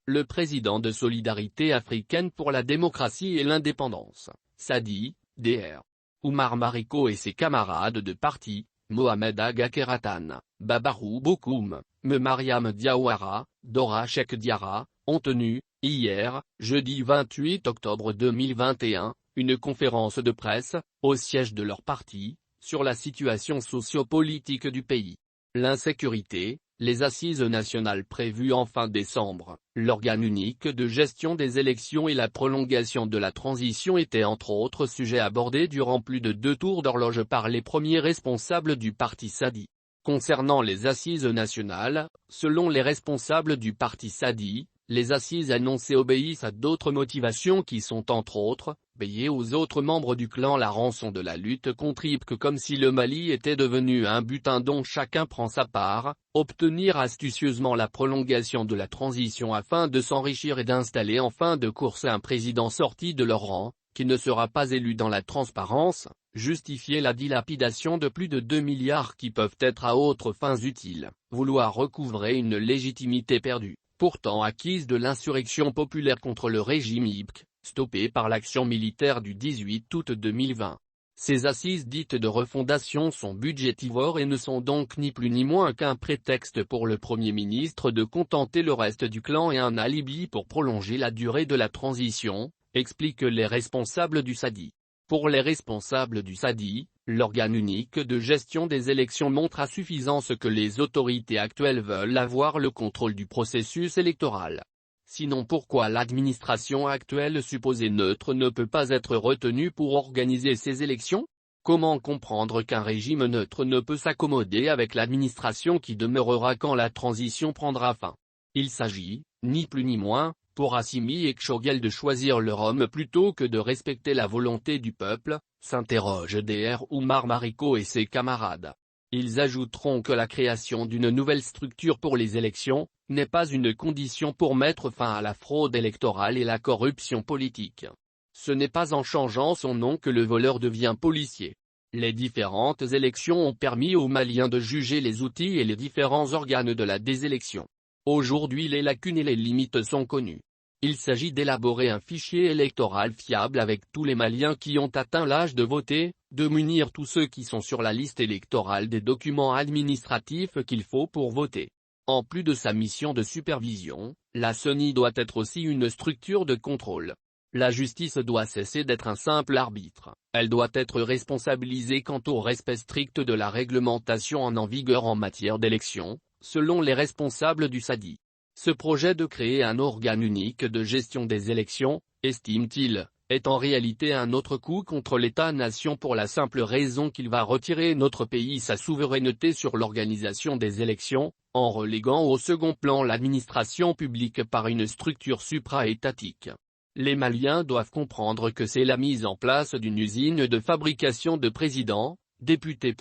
Le président de Solidarité africaine pour la démocratie et l'indépendance, Sadi, Dr. Oumar Mariko et ses camarades de parti, Mohamed Aga Keratan, Babarou Bokoum, Mariam Diawara, Dora Sheikh Diarra, ont tenu, hier, jeudi 28 octobre 2021, une conférence de presse, au siège de leur parti, sur la situation socio-politique du pays. L'insécurité, les assises nationales prévues en fin décembre, l'organe unique de gestion des élections et la prolongation de la transition étaient entre autres sujets abordés durant plus de 2 tours d'horloge par les premiers responsables du parti Sadi. Concernant les assises nationales, selon les responsables du parti Sadi, les assises annoncées obéissent à d'autres motivations qui sont entre autres, payer aux autres membres du clan la rançon de la lutte contre IPK comme si le Mali était devenu un butin dont chacun prend sa part, obtenir astucieusement la prolongation de la transition afin de s'enrichir et d'installer en fin de course un président sorti de leur rang, qui ne sera pas élu dans la transparence, justifier la dilapidation de plus de 2 milliards qui peuvent être à autres fins utiles, vouloir recouvrer une légitimité perdue, pourtant acquise de l'insurrection populaire contre le régime IPK, stoppée par l'action militaire du 18 août 2020. Ces assises dites de refondation sont budgétivores et ne sont donc ni plus ni moins qu'un prétexte pour le Premier ministre de contenter le reste du clan et un alibi pour prolonger la durée de la transition, expliquent les responsables du Sadi. Pour les responsables du Sadi, l'organe unique de gestion des élections montre à suffisance que les autorités actuelles veulent avoir le contrôle du processus électoral. Sinon pourquoi l'administration actuelle supposée neutre ne peut pas être retenue pour organiser ces élections? Comment comprendre qu'un régime neutre ne peut s'accommoder avec l'administration qui demeurera quand la transition prendra fin? Il s'agit, ni plus ni moins, pour Assimi et Kshogel de choisir leur homme plutôt que de respecter la volonté du peuple, s'interroge Dr Oumar Mariko et ses camarades. Ils ajouteront que la création d'une nouvelle structure pour les élections, n'est pas une condition pour mettre fin à la fraude électorale et la corruption politique. Ce n'est pas en changeant son nom que le voleur devient policier. Les différentes élections ont permis aux Maliens de juger les outils et les différents organes de la désélection. Aujourd'hui les lacunes et les limites sont connues. Il s'agit d'élaborer un fichier électoral fiable avec tous les Maliens qui ont atteint l'âge de voter, de munir tous ceux qui sont sur la liste électorale des documents administratifs qu'il faut pour voter. En plus de sa mission de supervision, la CENI doit être aussi une structure de contrôle. La justice doit cesser d'être un simple arbitre, elle doit être responsabilisée quant au respect strict de la réglementation en vigueur en matière d'élection, selon les responsables du Sadi. Ce projet de créer un organe unique de gestion des élections, estime-t-il, est en réalité un autre coup contre l'État-nation pour la simple raison qu'il va retirer notre pays sa souveraineté sur l'organisation des élections, en reléguant au second plan l'administration publique par une structure supra-étatique. Les Maliens doivent comprendre que c'est la mise en place d'une usine de fabrication de présidents, députés...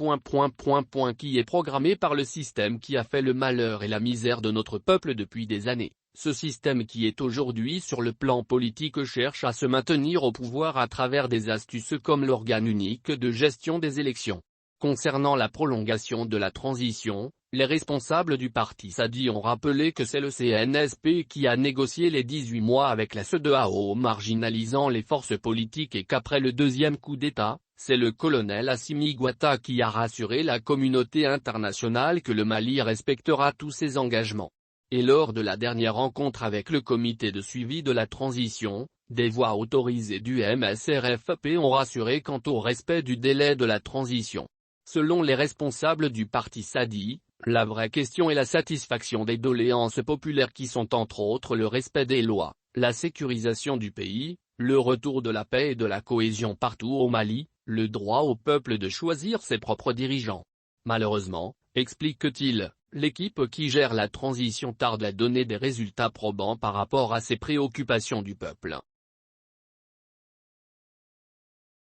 qui est programmée par le système qui a fait le malheur et la misère de notre peuple depuis des années. Ce système qui est aujourd'hui sur le plan politique cherche à se maintenir au pouvoir à travers des astuces comme l'organe unique de gestion des élections. Concernant la prolongation de la transition, les responsables du parti Sadi ont rappelé que c'est le CNSP qui a négocié les 18 mois avec la CEDEAO marginalisant les forces politiques et qu'après le deuxième coup d'État, c'est le colonel Assimi Goïta qui a rassuré la communauté internationale que le Mali respectera tous ses engagements. Et lors de la dernière rencontre avec le comité de suivi de la transition, des voix autorisées du MSRFP ont rassuré quant au respect du délai de la transition. Selon les responsables du parti Sadi, la vraie question est la satisfaction des doléances populaires qui sont entre autres le respect des lois, la sécurisation du pays, le retour de la paix et de la cohésion partout au Mali, le droit au peuple de choisir ses propres dirigeants. Malheureusement, explique-t-il, l'équipe qui gère la transition tarde à donner des résultats probants par rapport à ces préoccupations du peuple.